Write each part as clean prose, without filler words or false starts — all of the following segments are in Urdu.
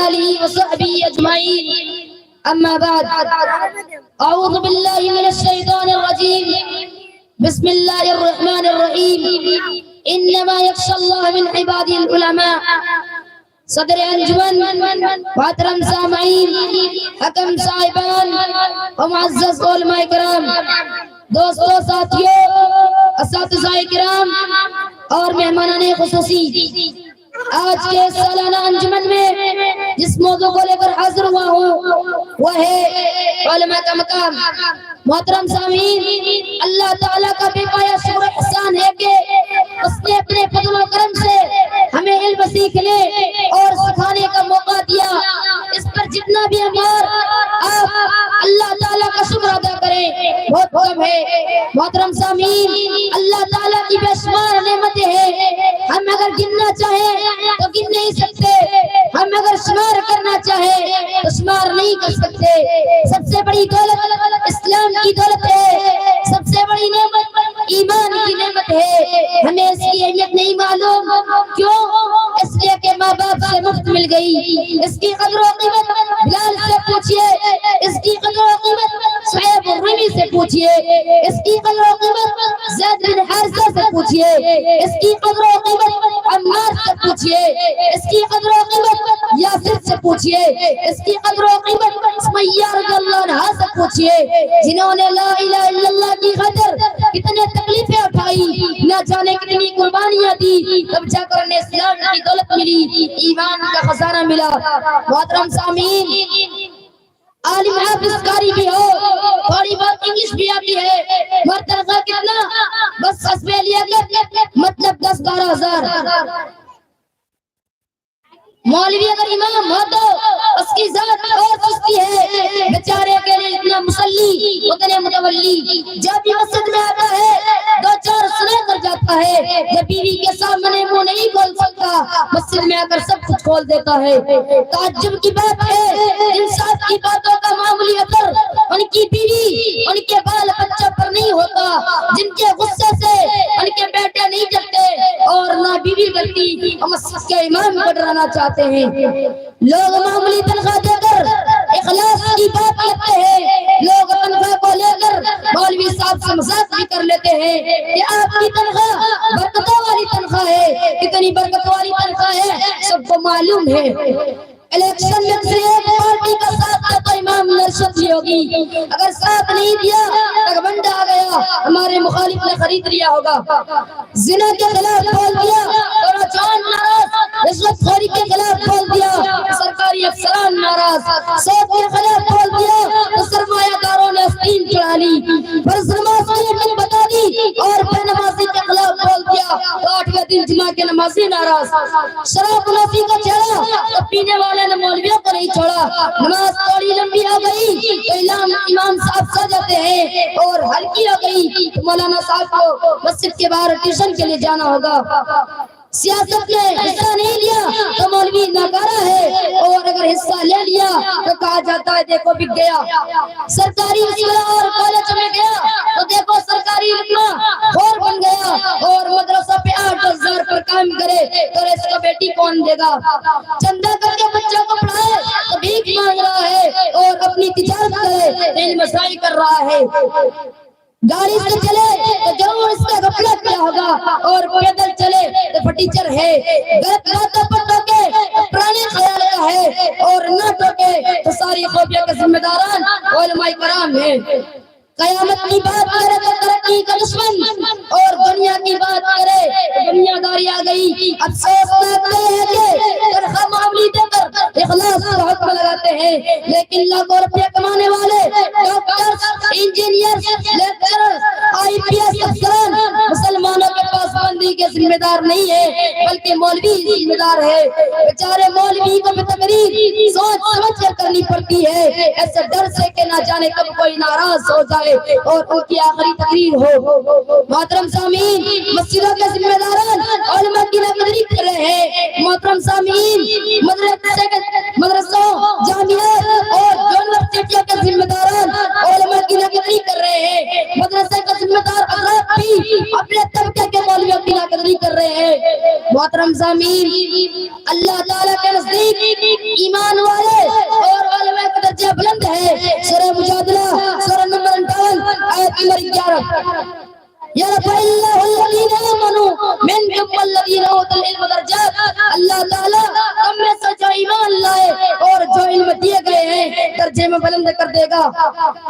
آلہ وصحبہ اجمعین، اما بعد، اعوذ باللہ من الشیطان الرجیم، بسم اللہ الرحمن الرحیم، انما یخشی اللہ من عبادہ العلماء۔ صدر انجمن، محترم سامعین، حکم صاحبان و معزز علماء کرام، دوستو، ساتھیو، اساتذہ کرام اور مہمانان خصوصی، آج کے سالانہ انجمن میں جس موضوع کو لے کر حاضر ہوا ہوں وہ ہے علماء کا مقام۔ محترم سامعین، اللہ تعالیٰ کا بے پایا شکر احسان ہے کہ اس نے اپنے فضل و کرم سے ہمیں علم سیکھنے اور سکھانے کا موقع دیا۔ اس پر جتنا بھی ہمار آپ اللہ تعالیٰ کا شکر ادا کریں بہت کم ہے۔ محترم سامعین، اللہ تعالیٰ کی بے شمار نعمتیں ہیں، ہم اگر گننا چاہیں تو گن نہیں سکتے، ہم اگر شمار کرنا چاہیں تو شمار نہیں کر سکتے۔ سب سے بڑی دولت اسلام کی دولت ہے، سب سے بڑی نعمت ایمان کی نعمت ہے۔ ہمیں اس کی اہمیت نہیں معلوم، کیوں؟ اس لیے کہ ماں باپ سے مفت مل گئی۔ اس کی قدر و قیمت بلال سے پوچھئے، اس کی قدر و قیمت صہیب الرومی سے پوچھئے، اس کی قدر و قیمت زید بن حارثہ سے پوچھئے، اس کی قدر و قیمت عمار سے پوچھئے، اس کی قدر و قیمت یاسر سے پوچھئے، اس کی قدر و قیمت سمیہ رضی اللہ عنہ سے پوچھئے، جنہوں نے لا الہ الا اللہ کی خاطر کتنے تکلیفیں اٹھائی، نہ جانے کتنی قربانیاں دی، تب جا کر انہیں اسلام کی دولت ملی، ایمان کا خزانہ ملا۔ محترم سامعین، عالم حافظ قاری بھی ہو، تھوڑی بہت انگلش بھی آتی ہے، مگر تنخواہ کتنا؟ بس حسبِ لیاقت، مطلب 10-12 ہزار۔ مولوی اگر امام ہو تو اس کی ذات اور سستی ہے، بیچارے کے لیے اتنا مصلی اتنے متولی، جب بھی مسجد میں آتا ہے 2-4 سنا کر جاتا ہے، جب بیوی کے سامنے منہ نہیں کھول سکتا، مسجد میں آ کر سب کچھ کھول دیتا ہے۔ تعجب کی بات ہے، انصاف کی باتوں کا معمولی اثر ان کی بیوی، ان کے بال بچہ پر نہیں ہوتا، جن کے غصے سے ان کے بیٹے نہیں جلتے اور نہ بیوی ڈرتی، ہم مسجد کے امام کو ڈرانا چاہتے ہیں۔ لوگ معمولی تنخواہ دے کر اخلاص کی بات کرتے ہیں، لوگ تنخواہ کو لے کر مولوی صاحب سے مذاق بھی کر لیتے ہیں کہ آپ کی تنخواہ برکتوں والی تنخواہ ہے، کتنی برکت والی تنخواہ ہے سب کو معلوم ہے۔ الیکشن میں سے ایک پارٹی کا ساتھ تھا تو امام نرشد لی ہوگی، اگر ساتھ نہیں دیا تو بندہ آ گیا، ہمارے مخالف نے خرید لیا ہوگا۔ زنا کے خلاف بول دیا تو نوجوان ناراض، رشوت خوری کے خلاف بول دیا سرکاری افسران ناراض، سود کے خلاف بول دیا تو سرمایہ داروں نے آستین چڑھا لی، فرض نماز کی اہمیت بتا دی اور بے نمازی کے خلاف بول دیا تو 8ویں دن جمعہ کے نمازی ناراض۔ شراب نوشی کا چہرہ تو پینے والے نے مولویوں کو نہیں چھوڑا، نماز تھوڑی لمبی آ گئی تو امام صاحب سو جاتے ہیں، اور ہلکی آ گئی تو مولانا صاحب کو مسجد کے باہر ٹیوشن کے لیے جانا ہوگا۔ سیاست میں حصہ نہیں لیا تو مولوی ناکارہ ہے، اور اگر حصہ لے لیا تو کہا جاتا ہے دیکھو بک گیا۔ سرکاری اسکول اور کالج میں گیا تو دیکھو سرکاری لکما خور بن گیا، اور مدرسہ پہ 8-10 ہزار پر کام کرے تو اس کا بیٹی کون دے گا؟ چندہ کر کے بچوں کو پڑھائے تو بھیک مانگ رہا ہے، اور اپنی تجارت کرے علم مسائی کر رہا ہے۔ گاڑی سے چلے تو ضرور اس کا غفلت کیا ہوگا، اور پیدل چلے تو فٹیچر ہے۔ غلط باتوں پر ٹوکے تو پرانے خیال کا ہے، اور نہ ٹوکے تو ساری خوفیہ کے ذمہ داران علماء کرام ہیں۔ قیامت کی بات کرے تو ترقی کا دشمن، اور دنیا کی بات کرے تو دنیا داری آ گئی۔ افسوس ہے کہ تنخواہ معمولی دے کر اخلاص کو حق میں لگاتے ہیں، لیکن لاکھوں روپے کمانے والے ڈاکٹر، انجینئر، لیکچرر، IPS افسران مسلمانوں کے پاسبندی کے ذمہ دار نہیں ہے، بلکہ مولوی ذمہ دار ہے۔ بیچارے مولوی کو بھی تقریر سوچ سمجھ کر کرنی پڑتی ہے، ایسے ڈر سے کہ نہ جانے کب کوئی ناراض ہو جائے اور ان کی آخری تقریر ہو۔ محترم سامعین، مسجدوں کے ذمہ داران علماء کی نقدری کر رہے ہیں۔ محترم سامعین، مدرسوں، جامعات اور یونیورسٹیوں کے ذمہ داران علماء کی نقدری کر رہے ہیں۔ مدرسے کا ذمہ دار حضرات بھی اپنے طبقے کے مولویوں کی نقدری کر رہے ہیں۔ محترم سامعین، اللہ تعالیٰ کے نزدیک ایمان رب يرفع الله الذين آمنوا منكم والذين اوتوا العلم درجات. اللہ تعالیٰ تم میں سے جو ایمان لائے اور جو علم دیے گئے ہیں درجے میں بلند کر دے گا.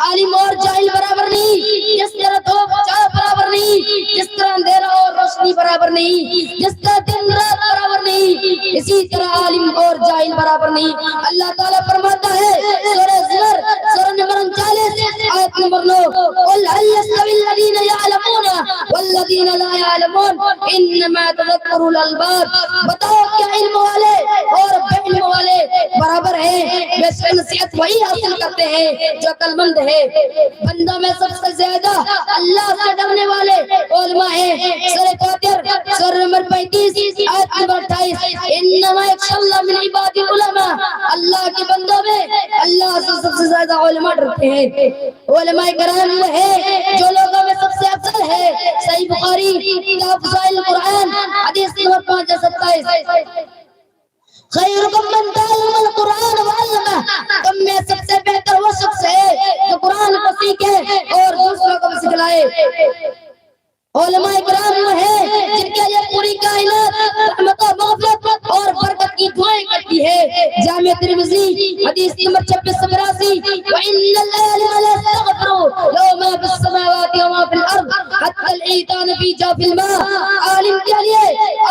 عالم اور جاہل برابر نہیں، جس طرح دھوپ چھاؤ برابر نہیں، جس طرح اندھیرا اور روشنی برابر نہیں، جس طرح دن رات برابر نہیں، اسی طرح عالم اور جاہل برابر نہیں. اللہ تعالیٰ فرماتا ہے سورہ زمر سورہ نمبر 39 آیت نمبر 9 قل هل يستوي الذين يعلمون والذین لا يعلمون انما يتذکر الالباب. بتاؤ کیا علم والے اور بے علم والے برابر ہیں؟ بے شک نصیحت وہی حاصل کرتے ہیں جو عقل مند ہے. بندہ میں سب سے زیادہ اللہ سے ڈرنے والے علماء ہیں. سورہ فاتر سورہ نمبر 35 آیت نمبر 28 انما یخشی اللہ من عباد العلماء. اللہ کے بندوں میں اللہ سے سب سے زیادہ علماء ڈرتے ہیں. علماء کرام وہ ہیں جو لوگوں میں سب سے افضل ہے. صحیح بخاری کتاب فضائل القرآن حدیث نمبر 527 خیرکم من تعلم القرآن وعلمہ. تم میں سب سے بہتر وہ شخص ہے جو قرآن کو سیکھے اور دوسروں کو بھی سکھلائے. علماء کرام وہ ہیں جن کے لیے پوری کائنات رحمت و مغفرت اور برکت کی دعائیں کرتی ہے. جامع ترمذی حدیث نمبر 2682 وَإِنَّ الْعَالِمَ لَيَسْتَغْفِرُ لَهُ مَا فِي السَّمَاوَاتِ وَمَا فِي الْأَرْضِ حَتَّى الْحِيتَانُ فِي جَوْفِ الْمَاءِ. عالم کے لیے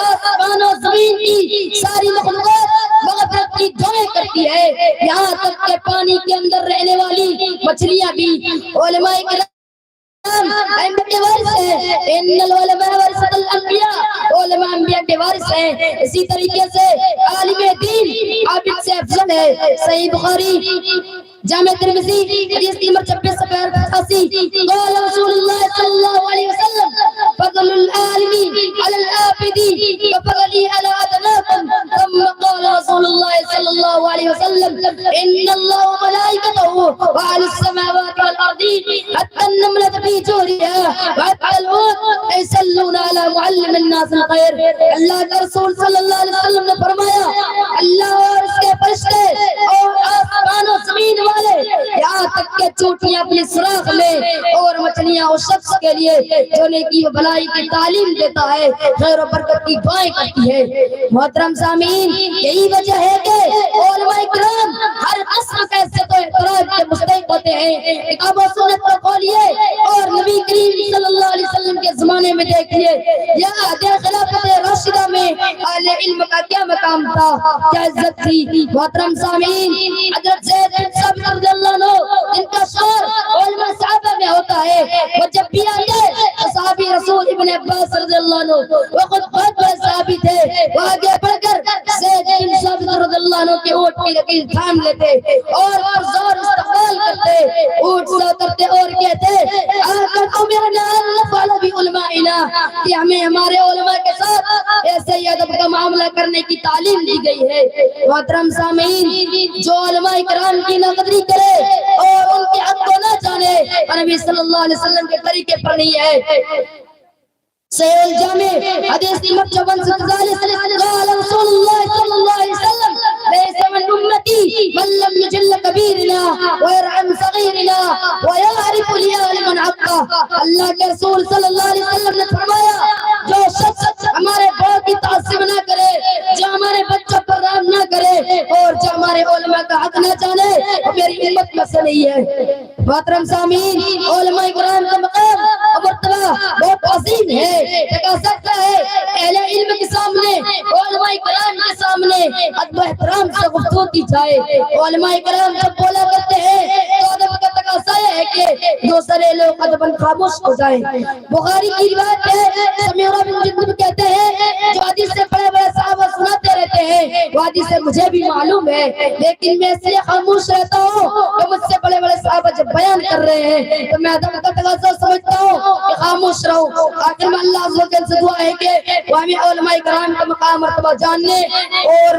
آسمان و زمین کی ساری مخلوقات مغفرت کی دعائیں کرتی ہے، یہاں تک کہ پانی کے اندر رہنے والی مچھلیاں بھی. علماء کرام انبیاء کے وارث ہیں. ان العلماء ورثۃ الانبیاء. علماء انبیاء کے وارث ہیں. اسی طریقے سے عالم دین عابد سے افضل ہے. صحیح بخاری جامع ترمذی حدیث نمبر 2688 قال رسول اللہ صلی اللہ علیہ وسلم فضل العالم على العابد كفضلي على ادناكم. ثم قال رسول الله صلى الله عليه وسلم ان الله وملائكته وعلى السماوات والارض حتى النملة في جورها وحتى الحوت يصلون على معلم الناس الخير. اللہ کے رسول صلی اللہ علیہ وسلم نے فرمایا اللہ اور اس کے فرشتے اور آسمان و زمین والے یہاں تک کہ چوٹیاں اپنی سوراخ میں اور مچھلیاں اس شخص کے لیے جو نیکی و بھلائی کی تعلیم دیتا ہے خیر و برکت کی دعائیں کرتی ہے. محترم سامعین یہی وجہ ہے کہ علماء کرام ہر قسم کے عزت و احترام کے مستحق ہوتے ہیں. کتاب و سنت کو کھولیے اور نبی کریم صلی اللہ علیہ وسلم کے زمانے میں دیکھیے یا خلافت راشدہ میں اہل علم کا کیا مقام تھا، کیا عزت تھی. محترم سامعین حضرت زید بن ثابت رضی اللہ عنہ جن کا شور علماء صحابہ میں ہوتا ہے، وہ جب بھی آگے صحابی رسول ابن عباس رضی اللہ عنہ وہ خود بہت بڑے صحابی تھے، وہ آگے بڑھ کر زید بن ثابت رضی اللہ عنہ کے اونٹ کی لکیر تھام لیتے اور زور استقبال کرتے، اونٹ سے اترتے اور کہتے امرنا ان نفعل بعلمائنا کہ ہمیں ہمارے علماء کے ساتھ ایسے ہی ادب کا معاملہ کرنے کی تعلیم دی گئی ہے. محترم سامعین جو علماء کرام کی ناقدری کرے اور ان کے حق کو نہ جانے نبی صلی اللہ علیہ وسلم کے طریقے پر نہیں ہے. صحیح الجامع حدیث نمبر 54 قال رسول اللہ صلی اللہ علیہ وسلم ليس من امتی من لم يجل کبیرنا ويرحم صغیرنا ويعرف لعالم حقا. اللہ کے رسول صلی اللہ علیہ وسلم نے فرمایا جو شخص ہمارے بڑوں کی تعظیم نہ کرے، جو ہمارے بچوں پر رحم نہ کرے اور جو ہمارے علماء کا حق نہ جانے وہ میری امت میں سے نہیں ہے. محترم سامعین علماء کرام کا مقام اور مرتبہ بہت عظیم ہے. کہا سکتا ہے اہل علم کے سامنے علماء کرام کے سامنے ادب و احترام سے گفتگو کی جائے. علماء کرام جب بولا کرتے ہیں تو ادب کا تقاضا ہے کہ دوسرے لوگ ادباً خاموش ہو جائیں. بخاری کی روایت ہے سمیرہ بن جندب کہتے ہیں جو حدیث سے بڑے بڑے صحابہ سناتے رہتے ہیں وہ حدیث سے مجھے بھی معلوم ہے لیکن میں اس لیے خاموش رہتا ہوں کہ مجھ سے بڑے بڑے صحابہ جب بیان کر رہے ہیں تو میں ادب کا تقاضا سمجھتا ہوں کہ خاموش رہوں. آخر میں اللہ عز و جل سے دعا ہے کہ وہ ہمیں علماء کرام کا مقام مرتبہ جاننے اور